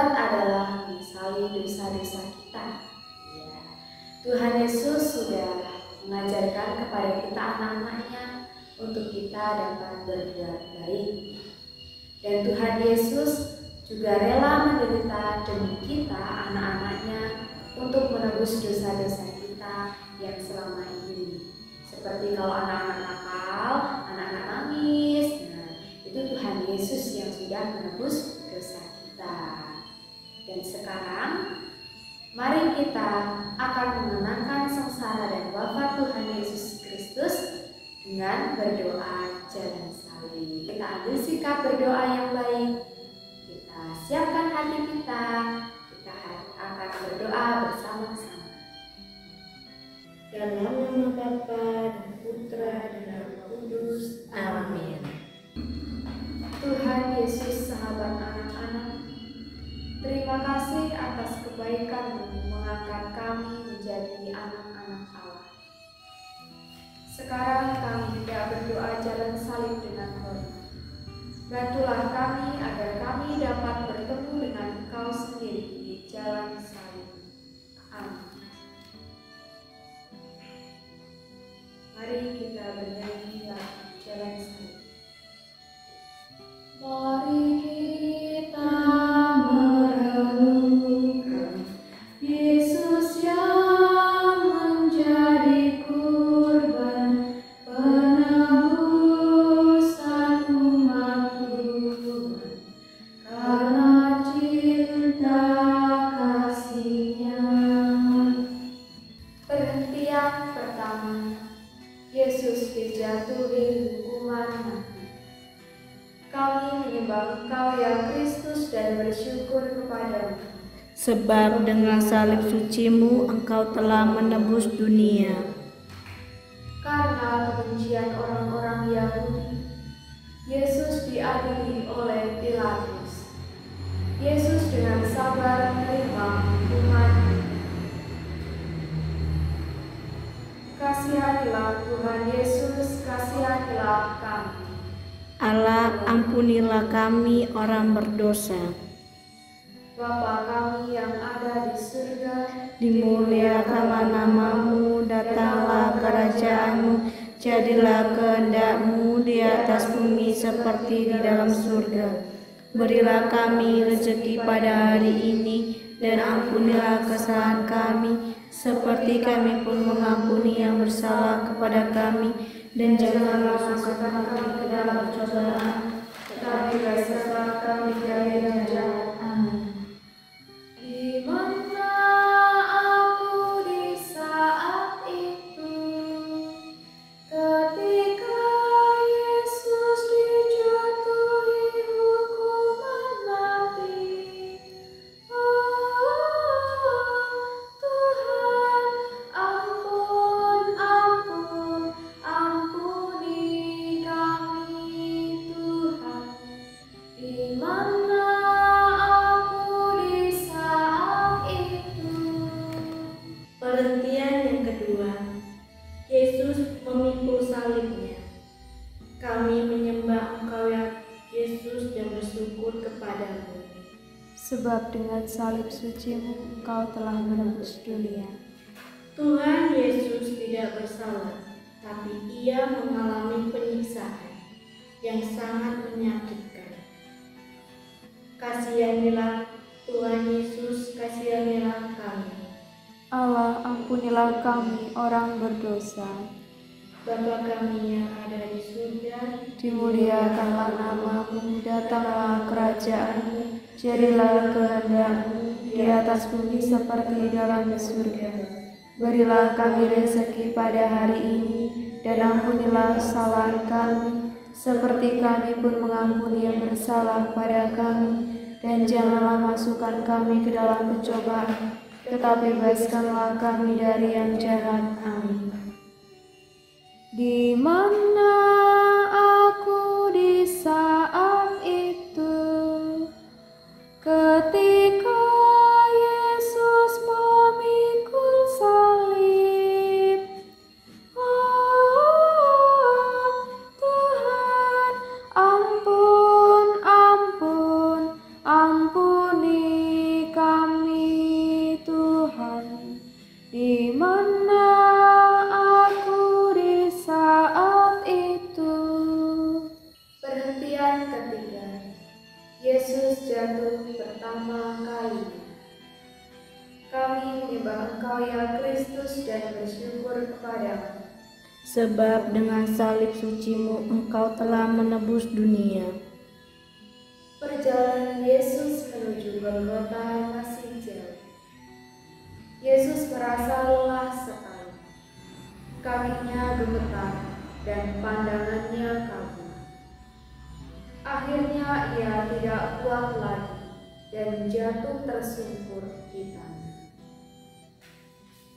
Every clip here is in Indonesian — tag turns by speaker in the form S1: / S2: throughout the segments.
S1: Tuhan adalah menyesali dosa-dosa kita. Ya, Tuhan Yesus sudah mengajarkan kepada kita anak-anaknya untuk kita dapat berbuat baik. Dan Tuhan Yesus juga rela menderita demi kita, anak-anaknya, untuk menebus dosa-dosa kita yang selama ini. Seperti kalau anak-anak nakal, anak-anak nangis, itu Tuhan Yesus yang sudah menebus dosa kita. Dan sekarang, mari kita akan mengenangkan sengsara dan wafat Tuhan Yesus Kristus dengan berdoa jalan salib. Kita ambil sikap berdoa yang baik. Kita siapkan hati kita. Kita akan berdoa bersama-sama.
S2: Dalam nama Bapa dan Putra dan Roh Kudus. Amin.
S1: Tuhan Yesus, sahabat anak-anak, terima kasih atas kebaikan-Mu mengangkat kami menjadi anak-anak Allah. Sekarang kami tidak berdoa jalan salib dengan hormat. Bantulah kami agar kami dapat bertemu dengan Engkau sendiri di jalan salib. Amin. Mari kita bernyanyi lagu jalan salib. Mari kita merenungkan Yesus yang menjadi kurban penebusan umat Tuhan karena cinta kasih-Nya. Perhentian pertama, Yesus dijatuhi hukuman mati. Kami menyembah Engkau ya Kristus dan bersyukur kepada-Mu.
S2: Sebab dengan salib suci-Mu Engkau telah menebus dunia.
S1: Karena kebencian orang-orang Yahudi, Yesus diadili oleh Pilatus. Yesus dengan sabar menerima hukuman. Kasihanilah Tuhan Yesus, kasihanilah kami.
S2: Allah, ampunilah kami orang berdosa.
S1: Bapa kami yang ada di surga,
S2: Dimuliakanlah nama-Mu, datanglah kerajaan-Mu, jadilah kehendak-Mu di atas bumi seperti di dalam surga. Berilah kami rezeki pada hari ini, dan ampunilah kesalahan kami, seperti kami pun mengampuni yang bersalah kepada kami. Dan janganlah masukkan kami ke dalam pencobaan, tetapi bebaskanlah kami dari yang jahat. Amin.
S1: di mana aku di saat itu, ketika Yesus dijatuhi hukuman mati. Oh Tuhan, ampun, ampun, ampuni kami Tuhan. Di mana aku di saat itu.
S2: Perhentian yang kedua, Yesus memikul salibnya. Kami menyembah Engkau ya Yesus dan bersyukur kepada-Mu.
S1: Sebab dengan salib suci-Mu Engkau telah menebus dunia.
S2: Tuhan Yesus tidak bersalah, tapi Ia mengalami penyiksaan yang sangat menyakitkan. Kasihanilah Tuhan Yesus, kasihanilah kami.
S1: Allah, ampunilah kami orang berdosa.
S2: Bapa kami yang ada di surga,
S1: Dimuliakanlah nama-Mu, datanglah kerajaan-Mu, jadilah kehendak-Mu di atas bumi seperti di dalam surga. Berilah kami rezeki pada hari ini, dan ampunilah kesalahan kami, seperti kami pun mengampuni yang bersalah pada kami. Dan janganlah masukkan kami ke dalam pencobaan, tetapi bebaskanlah kami dari yang jahat. Amin. Di mana aku di saat itu, ketika Yesus memikul salib. Oh Tuhan, ampun, ampun, ampuni kepadamu.
S2: Sebab dengan salib suci-Mu Engkau telah menebus dunia.
S1: Perjalanan Yesus menuju Golgota masih jauh. Yesus merasa lelah sekali. Kakinya gemetar dan pandangannya kabur. Akhirnya ia tidak kuat lagi dan jatuh tersungkur di tanah.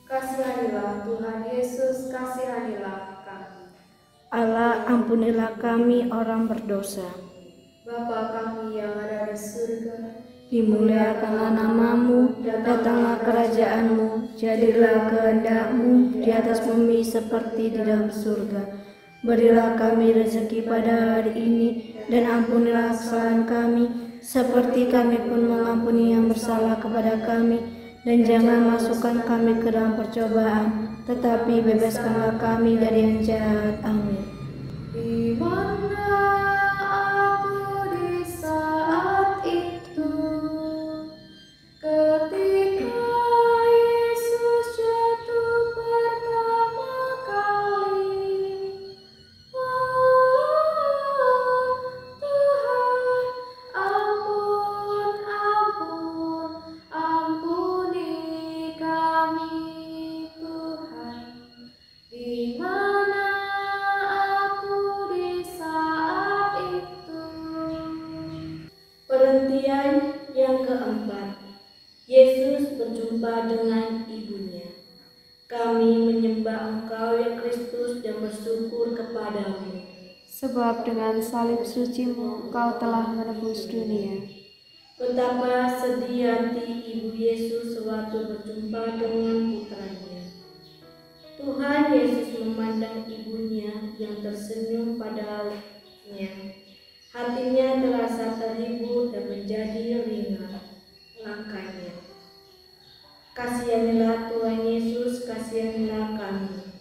S1: Kasihanilah Tuhan Yesus, kasihanilah kami.
S2: Allah, ampunilah kami orang berdosa.
S1: Bapa kami yang ada di surga,
S2: Dimuliakanlah nama-Mu, datanglah kerajaan-Mu, jadilah kehendak-Mu di atas bumi seperti di dalam surga. Berilah kami rezeki pada hari ini, dan ampunilah kesalahan kami, seperti kami pun mengampuni yang bersalah kepada kami. Dan jangan masukkan kami ke dalam percobaan, tetapi bebaskanlah kami dari yang jahat. Amin.
S1: di mana aku di saat itu, ketika Yesus jatuh pertama kali. Oh Tuhan, ampun, ampun, ampuni kami Tuhan. Di mana aku di saat itu?
S2: Perhentian yang keempat, Yesus berjumpa dengan ibunya. Kami menyembah Engkau ya Kristus dan bersyukur kepadamu.
S1: Sebab dengan salib suci-Mu Engkau telah menebus dunia.
S2: Betapa sedih hati ibu Yesus sewaktu berjumpa dengan putranya. Tuhan Yesus memandang ibunya yang tersenyum padanya. Hatinya terasa terhibur dan menjadi ringan langkahnya. Kasihanilah Tuhan Yesus, kasihanilah kami.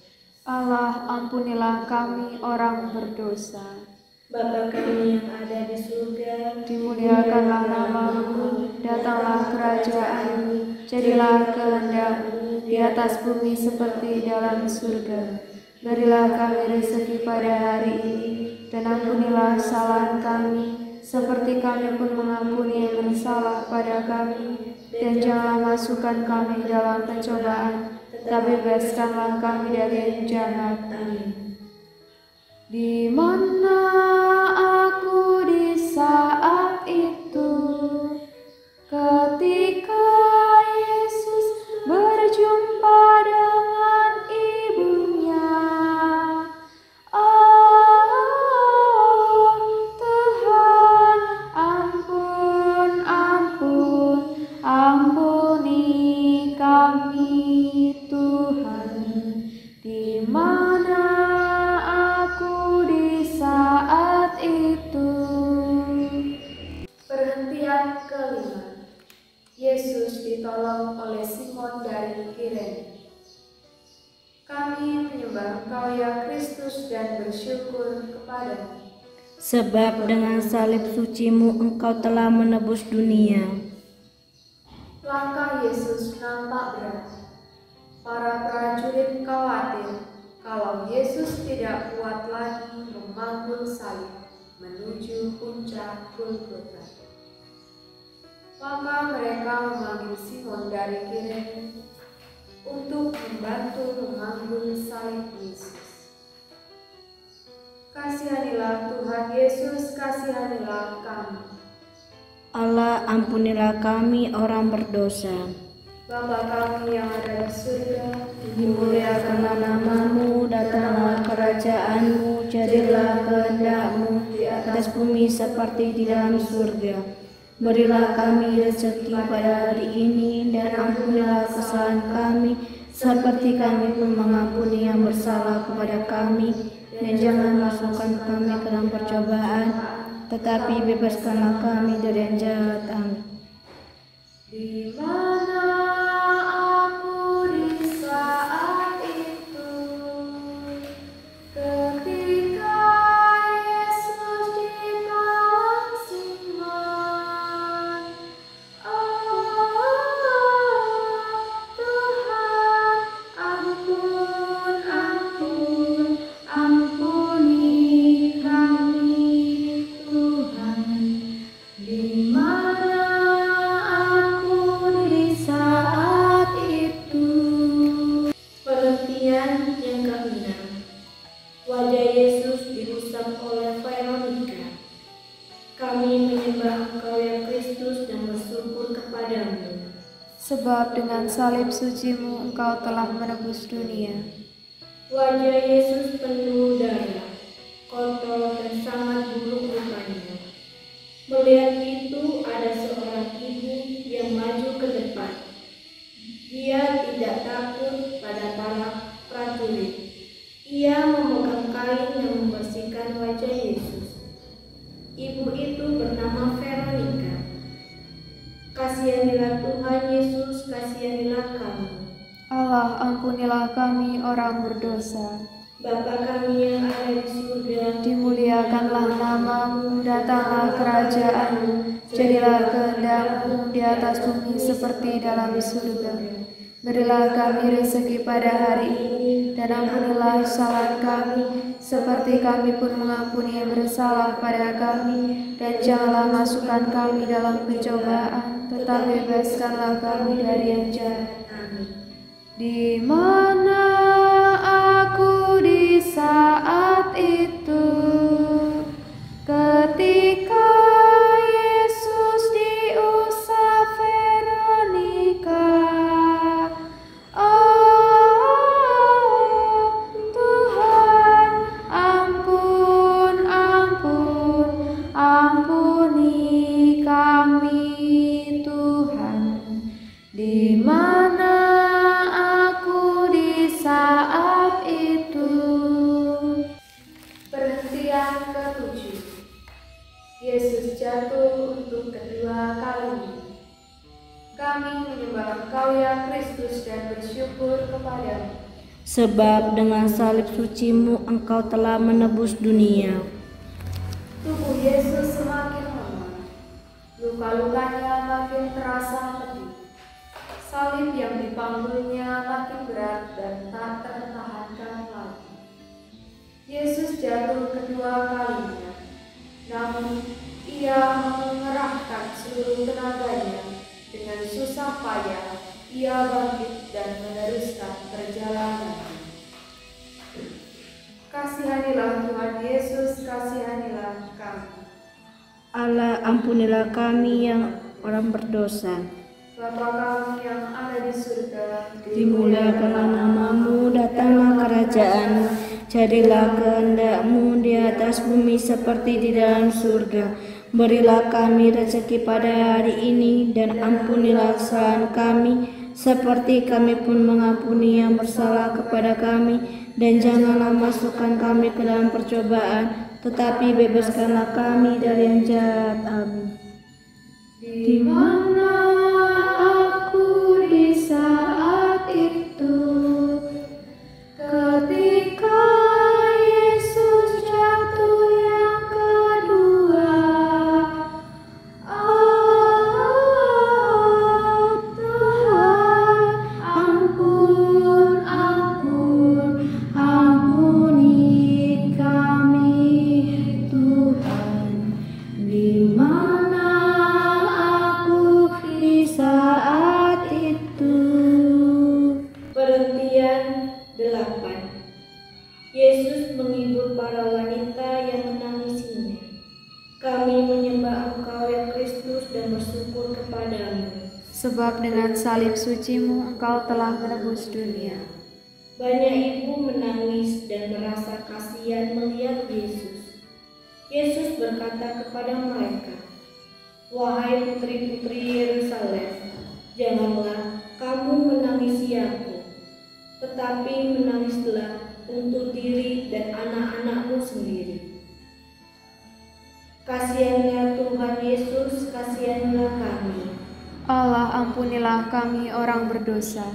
S1: Allah, ampunilah kami orang berdosa.
S2: Bapa kami yang ada di surga,
S1: Dimuliakanlah nama-Mu, datanglah kerajaan-Mu, jadilah kehendak-Mu di atas bumi seperti di dalam surga. Berilah kami rezeki pada hari ini, dan ampunilah kesalahan kami, seperti kami pun mengampuni yang bersalah pada kami. Dan janganlah masukkan kami dalam pencobaan, tetapi bebaskanlah kami dari yang jahat.
S2: Amin.
S1: Di mana aku di saat itu, ketika Yesus berjumpa dengan ibunya. Oh Tuhan, ampun, ampun, ampuni kami Tuhan. Di mana aku di saat itu? Perhentian kelima, Yesus ditolong oleh Simon dari Kirene. Kami menyembah Engkau ya Kristus dan bersyukur kepadamu.
S2: Sebab dengan salib suci-Mu Engkau telah menebus dunia.
S1: Langkah Yesus nampak berat. Para prajurit khawatir kalau Yesus tidak kuat lagi memanggul salib menuju puncak Golgota. Maka mereka memanggil Simon dari Kirene untuk membantu memanggul salib Yesus. Kasihanilah Tuhan Yesus, kasihanilah kami.
S2: Allah, ampunilah kami orang berdosa.
S1: Bapa kami yang ada di surga,
S2: Dimuliakanlah nama-Mu, datanglah kerajaan-Mu, jadilah kehendak-Mu di atas bumi seperti di dalam surga. Berilah kami rezeki pada hari ini, dan ampunilah kesalahan kami, seperti kami pun mengampuni yang bersalah kepada kami. Dan jangan masukkan kami ke dalam percobaan, tetapi bebaskanlah kami dari yang jahat. Amin.
S1: di mana aku di saat itu, ketika Yesus ditolong Simon. Oh Tuhan, ampun,
S2: Yesus diusap oleh Veronica. Kami menyembah Engkau ya Kristus dan bersyukur kepadamu.
S3: Sebab dengan salib suci-Mu Engkau telah menebus dunia.
S2: Wajah Yesus penuh darah, kotor dan sangat buruk rupanya. Melihat itu ada seorang ibu yang maju ke depan. Dia tidak takut pada para prajurit. Ia memegang kain yang membersihkan wajah Yesus. Ibu itu bernama Veronica. Kasihanilah Tuhan Yesus, kasihanilah kami.
S3: Allah, ampunilah kami orang berdosa.
S2: Bapa kami yang ada di surga,
S3: Dimuliakanlah nama-Mu, datanglah kerajaan-Mu, jadilah kehendak-Mu di atas bumi seperti dalam surga. Berilah kami rezeki pada hari ini, dan ampunilah kesalahan kami, seperti kami pun mengampuni yang bersalah pada kami. Dan janganlah masukkan kami dalam pencobaan, tetapi bebaskanlah kami dari yang jahat. Di mana aku di saat itu, ketika Yesus diusap Veronica. Oh Tuhan, ampuni kami Tuhan. Di mana aku di saat itu.
S1: Perhentian ke-7. Yesus jatuh untuk kedua kalinya. Kami menyembah Engkau ya Kristus dan bersyukur kepadamu.
S2: sebab dengan salib suci-Mu Engkau telah menebus dunia.
S1: Tubuh Yesus semakin lemah, luka-lukanya makin terasa pedih. Salib yang dipanggulnya makin berat dan tak tertahankan lagi. Yesus jatuh kedua kalinya, namun ia mengerahkan seluruh tenaganya. Dengan susah payah, ia bangkit dan meneruskan perjalanannya. Kasihanilah Tuhan Yesus, kasihanilah kami.
S2: Allah, ampunilah kami yang orang berdosa.
S1: Bapa kami yang ada di surga,
S2: Dimuliakanlah nama-Mu, datanglah kerajaan-Mu, jadilah kehendak-Mu di atas bumi seperti di dalam surga. Berilah kami rezeki pada hari ini, dan ampunilah kesalahan kami, seperti kami pun mengampuni yang bersalah kepada kami. Dan janganlah masukkan kami ke dalam percobaan, tetapi bebaskanlah kami dari yang jahat. Amin.
S3: Di mana aku di saat itu, ketika Yesus jatuh yang kedua. Oh Tuhan, ampuni kami Tuhan. Di mana aku di saat itu.
S2: Perhentian 8. Yesus menghibur para wanita yang menangisinya. Kami menyembah Engkau ya Kristus dan bersyukur kepadamu.
S3: Sebab dengan salib suci-Mu Engkau telah menebus dunia.
S2: Banyak ibu menangis dan merasa kasihan melihat Yesus. Yesus berkata kepada mereka, "Wahai putri-putri Yerusalem, janganlah kamu menangisi aku, tetapi menangislah untuk diri dan anak-anakmu sendiri." Kasihanlah Tuhan Yesus, kasihanlah kami.
S3: Allah, ampunilah kami orang berdosa.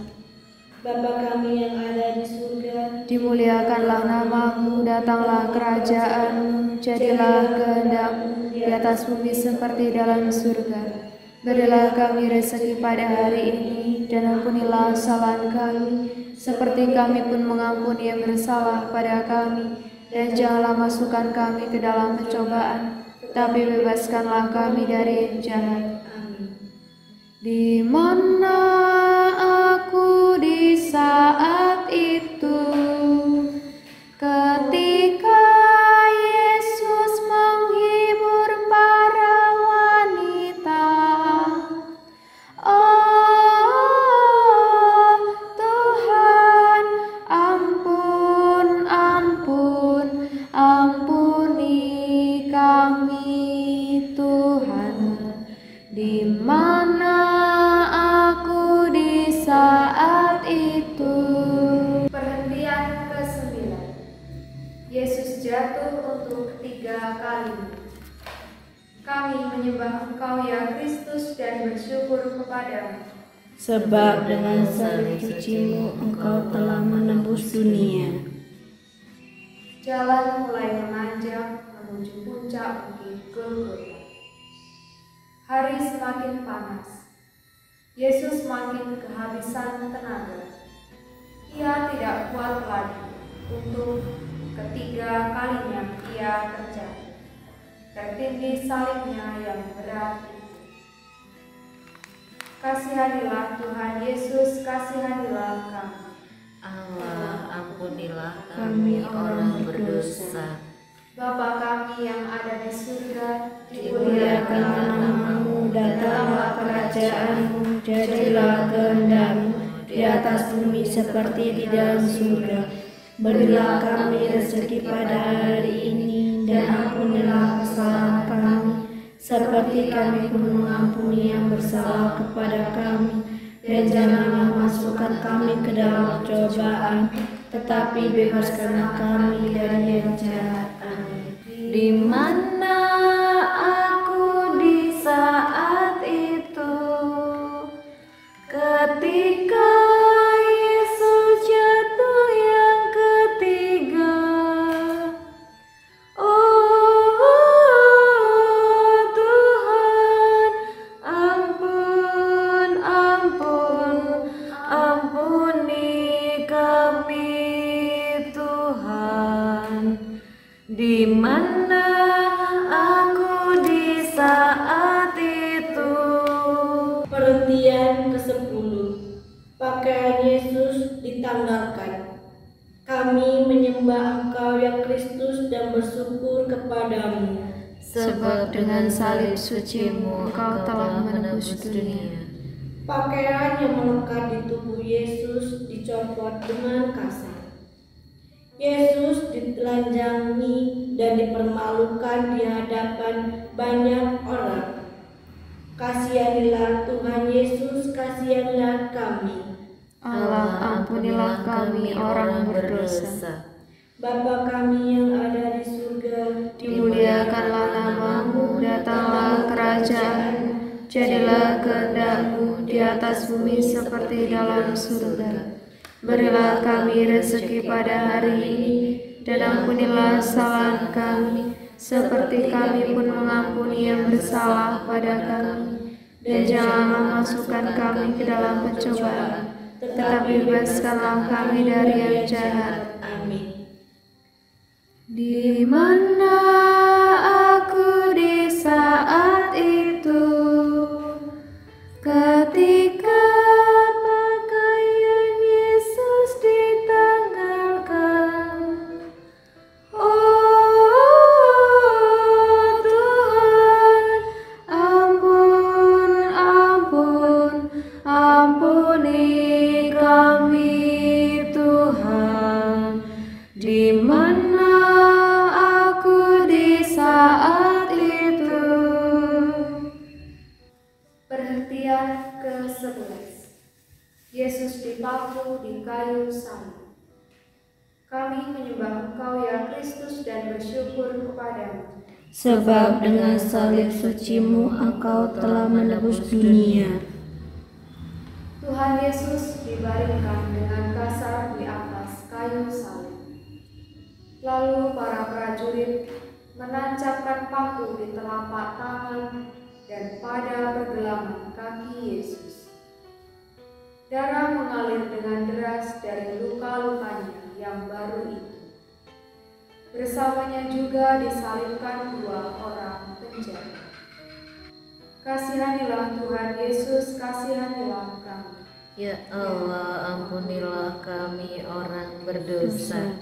S2: Bapa kami yang ada di surga,
S3: Dimuliakanlah nama-Mu, datanglah kerajaan-Mu, jadilah kehendak-Mu di atas bumi seperti dalam surga. Berilah kami rezeki pada hari ini, dan ampunilah kesalahan kami, seperti kami pun mengampuni yang bersalah pada kami. Dan janganlah masukkan kami ke dalam pencobaan, tetapi bebaskanlah kami dari yang jahat. Di mana aku di saat itu, ketika Ampuni kami Tuhan, di mana aku di saat itu.
S1: Perhentian ke-9. Yesus jatuh untuk ketiga kalinya. Kami menyembah Engkau ya Kristus dan bersyukur kepadamu.
S2: Sebab dengan salib suci-Mu Engkau telah menebus dunia.
S1: Jalan mulai menanjak menuju puncak bukit Golgota. Hari semakin panas. Yesus makin kehabisan tenaga. Ia tidak kuat lagi untuk ketiga kalinya ia terjatuh, tertindih salibnya yang berat itu. Kasihanilah Tuhan Yesus, kasihanilah kami.
S4: Allah, ampunilah kami orang berdosa.
S1: Bapa kami yang ada di surga,
S2: Dimuliakanlah nama-Mu, datanglah kerajaan-Mu, jadilah kehendak-Mu di atas bumi seperti di dalam surga. Berilah kami rezeki pada hari ini, dan ampunilah kesalahan kami, seperti kami pun mengampuni yang bersalah kepada kami. Dan janganlah masukkan kami ke dalam cobaan, tetapi bebaskanlah kami dari yang jahat. Amin.
S4: Di mana aku di saat itu, ketika Yesus jatuh yang ketiga. Oh Tuhan, ampuni kami Tuhan. Di mana aku di saat itu.
S2: Perhentian ke-10. Pakaian Yesus ditanggalkan. Kami menyembah Engkau ya Kristus dan bersyukur kepadamu.
S3: Sebab dengan salib suci-Mu Engkau telah menebus dunia.
S2: Pakaian yang melekat di tubuh Yesus dicopot dengan kasar. Yesus ditelanjangi dan dipermalukan di hadapan banyak orang. Kasihanilah Tuhan Yesus, kasihanilah kami.
S3: Allah, ampunilah kami orang berdosa.
S2: Bapa kami yang ada di surga,
S3: Dimuliakanlah nama-Mu, datanglah kerajaan-Mu, jadilah kehendak-Mu di atas bumi seperti dalam surga. Berilah kami rezeki pada hari ini, dan ampunilah kesalahan kami, seperti kami pun mengampuni yang bersalah pada kami. Dan janganlah masukkan kami ke dalam pencobaan, tetapi bebaskanlah kami dari yang jahat.
S2: Amin.
S3: Di mana aku di saat itu, ketika pakaian Yesus ditanggalkan. Oh Tuhan, ampuni kami Tuhan. Di mana aku di saat itu.
S1: Perhentian ke-11. Yesus dipaku di kayu salib. Kami menyembah Engkau ya Kristus dan bersyukur kepadamu.
S2: Sebab dengan salib suci-Mu Engkau telah menebus dunia.
S1: Tuhan Yesus dibaringkan dengan kasar di atas kayu salib. Lalu para prajurit menancapkan paku di telapak tangan dan pada pergelangan kaki Yesus. Darah mengalir dengan deras dari luka-lukanya yang baru itu. Bersamanya juga disalibkan 2 orang penjahat. Kasihanilah Tuhan Yesus, kasihanilah kami.
S4: Ya Allah, ampunilah kami orang berdosa.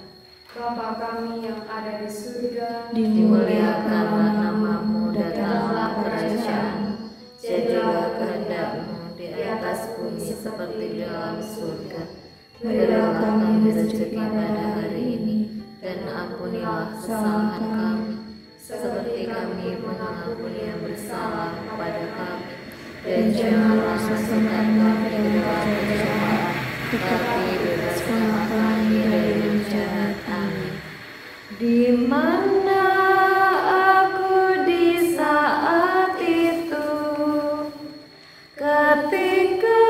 S1: Bapa kami yang ada di surga,
S4: Dimuliakanlah nama-Mu, datanglah kerajaan-Mu, jadilah kehendak-Mu di atas bumi seperti di dalam surga. Berilah kami rezeki pada hari ini, dan ampunilah kesalahan kami, seperti kami pun mengampuni yang bersalah kepada kami. Dan janganlah masukkan kami ke dalam pencobaan, tetapi bebaskanlah kami dari yang jahat. Amin. Di mana aku di saat itu, ketika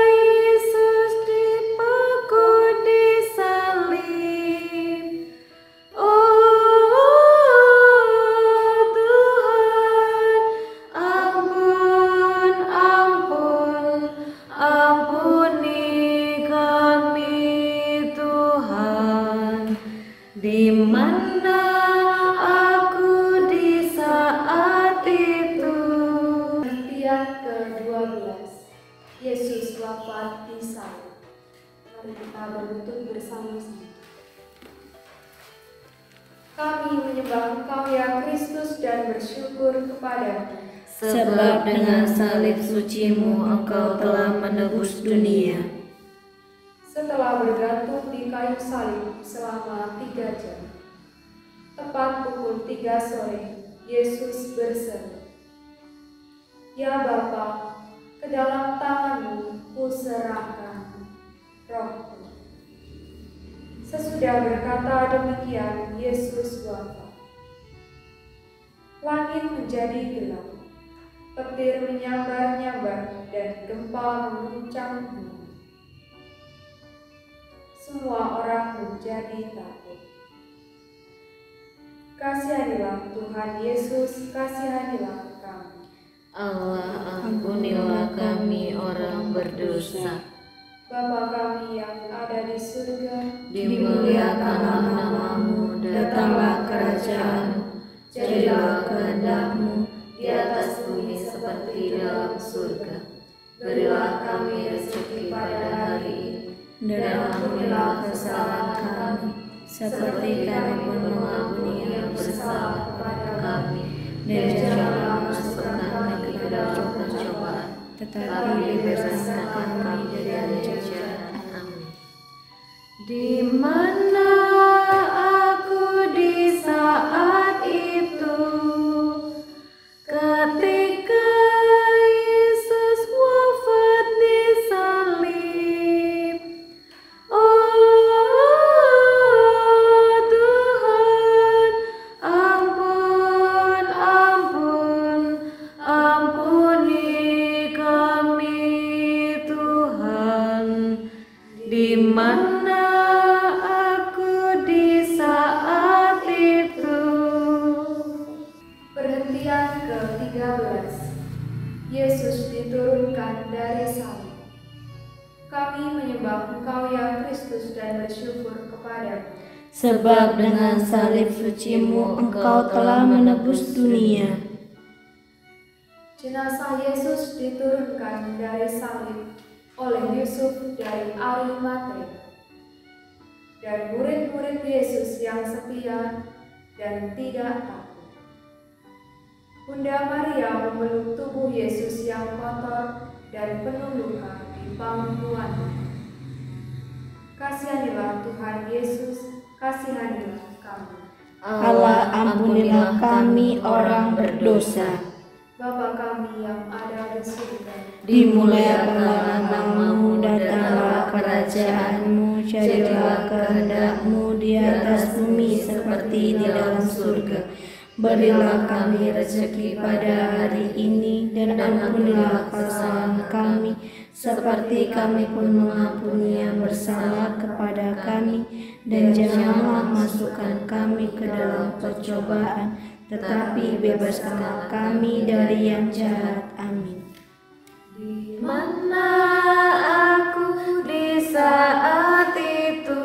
S4: Yesus dipaku di salib. Oh Tuhan, ampun, ampun, ampuni kami Tuhan. Di mana aku di saat itu.
S1: Pengertian ke-12. Yesus wafat di salib. Mari kita berlutut bersama-sama. Kami menyembah Engkau ya Kristus dan bersyukur kepadamu.
S4: Sebab dengan salib suci-Mu Engkau telah menebus dunia.
S1: Setelah bergantung di kayu salib selama 3 jam, tepat pukul 3 sore, Yesus berseru, "Ya Bapa, ke dalam tangan-Mu kuserahkan rohku." Sesudah berkata demikian, Yesus wafat. Langit menjadi gelap, petir menyambar-nyambar, dan gempa mengguncang bumi. Semua orang menjadi takut. Kasihanilah Tuhan Yesus, kasihanilah kami.
S4: Allah, ampunilah kami orang berdosa.
S1: Bapa kami yang ada di surga,
S4: Dimuliakanlah nama-Mu, datanglah kerajaan-Mu, jadilah kehendak-Mu di atas bumi seperti di dalam surga. Berilah kami rezeki pada hari ini, dan ampunilah kesalahan kami, seperti kami pun mengampuni yang bersalah kepada kami. Dan janganlah masukkan kami ke dalam pencobaan, tetapi bebaskan kami dari yang jahat. Amin. Di mana aku di saat itu, ketika Yesus wafat di salib. Oh Tuhan, ampun, ampun, ampuni kami Tuhan. Di mana aku di saat itu.
S1: perhentian ke-13. Yesus diturunkan dari salib. Kami menyembah Engkau ya Kristus dan bersyukur kepadamu.
S2: Sebab dengan salib suci-Mu Engkau telah menebus dunia.
S1: Jenazah Yesus diturunkan dari salib oleh Yusuf dari Arimatea. Dan murid-murid Yesus yang setia dan tidak takut. Bunda Maria memeluk tubuh Yesus yang kotor dan penuh luka di pangkuannya. Kasihanilah Tuhan Yesus, kasihanilah kami.
S2: Allah, ampunilah kami orang berdosa.
S1: Bapa kami yang ada di surga,
S2: Dimuliakanlah nama-Mu, datanglah kerajaan-Mu, jadilah kehendak-Mu di atas bumi seperti di dalam surga. Berilah kami rezeki pada hari ini, dan ampunilah kesalahan kami, seperti kami pun mengampuni yang bersalah kepada kami. Dan janganlah masukkan kami ke dalam percobaan, tetapi bebaskanlah kami dari yang jahat. Amin.
S4: Di mana aku di saat itu,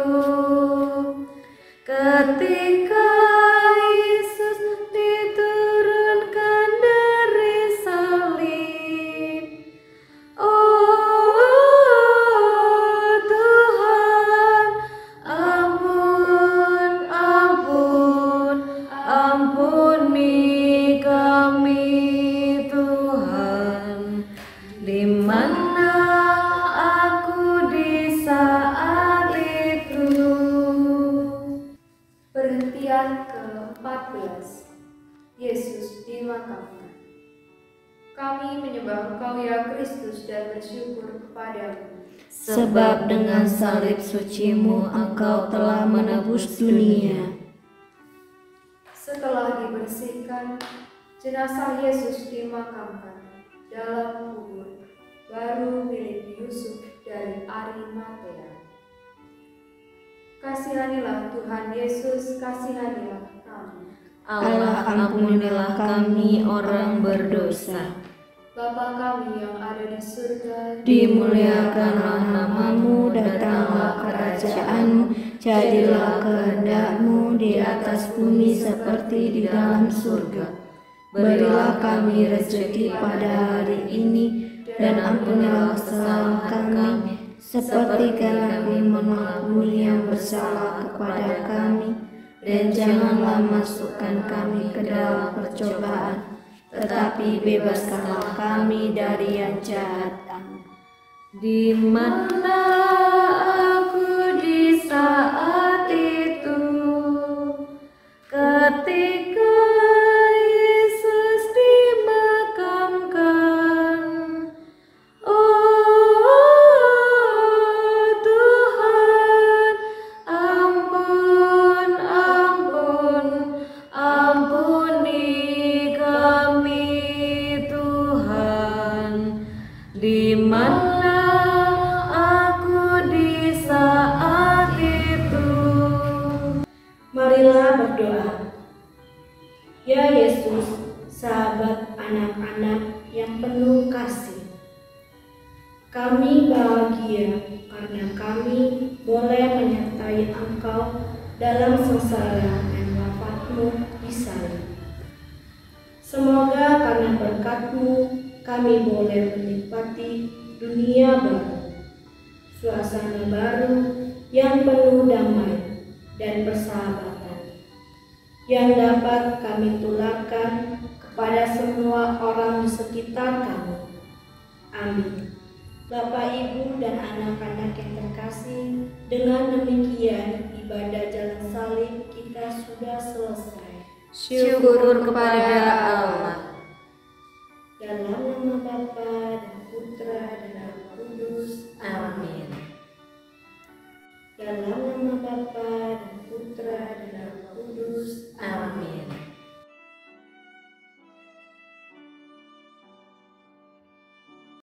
S4: ketika Yesus diturunkan dari salib. Oh Tuhan, ampun, ampun, ampuni kami Tuhan. Di mana
S3: 14. Yesus dimakamkan. Kami menyembah Engkau ya Kristus dan bersyukur kepadamu.
S4: Sebab dengan salib suci-Mu Engkau telah menebus dunia.
S3: Setelah dibersihkan, jenazah Yesus dimakamkan dalam kubur baru milik Yusuf dari Arimatea. Kasihanilah Tuhan Yesus, kasihanilah kami.
S4: Allah, ampunilah kami orang berdosa.
S3: Bapa kami yang ada di surga,
S4: Dimuliakanlah nama-Mu, datanglah kerajaan-Mu, jadilah kehendak-Mu di atas bumi seperti di dalam surga. Berilah kami rezeki pada hari ini, dan ampunilah kesalahan kami, seperti kami mengampuni yang bersalah kepada kami. Dan janganlah masukkan kami ke dalam percobaan, tetapi bebaskanlah kami dari yang jahat. Di mana aku di saat itu, ketika Yesus dimakamkan. Oh Tuhan, ampuni kami Tuhan. Di mana aku di saat itu.
S2: Marilah berdoa. Ya Yesus, sahabat anak-anak yang penuh kasih, kami bahagia karena kami boleh menyertai Engkau dalam sengsara dan wafat-Mu di salib. Semoga karena berkat-Mu kami boleh menikmati dunia baru, suasana baru yang penuh damai dan persahabatan, yang dapat kami tularkan kepada semua orang di sekitar kami. Amin. Bapak, Ibu, dan anak-anak yang terkasih, dengan demikian ibadah jalan salib kita sudah selesai.
S4: Syukur kepada Allah.